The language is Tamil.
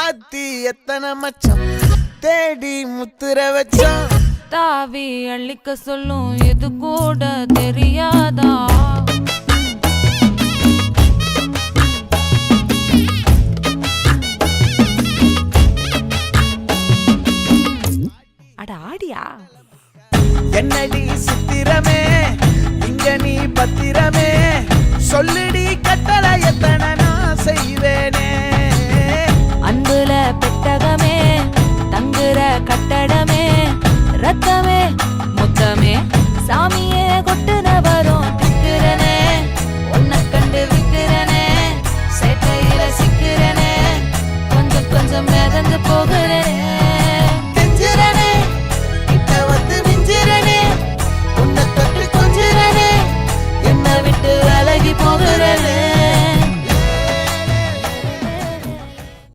ஆத்தி எத்தனை மச்சம் தேடி முத்துற வச்சோம். தாவி அள்ளிக்க சொல்லும் இது கூட தெரியாதா? அட ஆடியா என்னடி சித்திரமே இங்க நீ பத்திரமே சொல்லுடி கட்டளை எத்தனை நான் செய்வேனே. அன்புல பெட்டகமே தங்குற கட்டடமே ரத்தமே முத்தமே சாமியே கொட்டுன வரும் திக்கிறனே. உன்னை கண்டு விக்கிறனே சேட்டையில சிக்கிறனே கொஞ்சம் கொஞ்சம் மிதந்து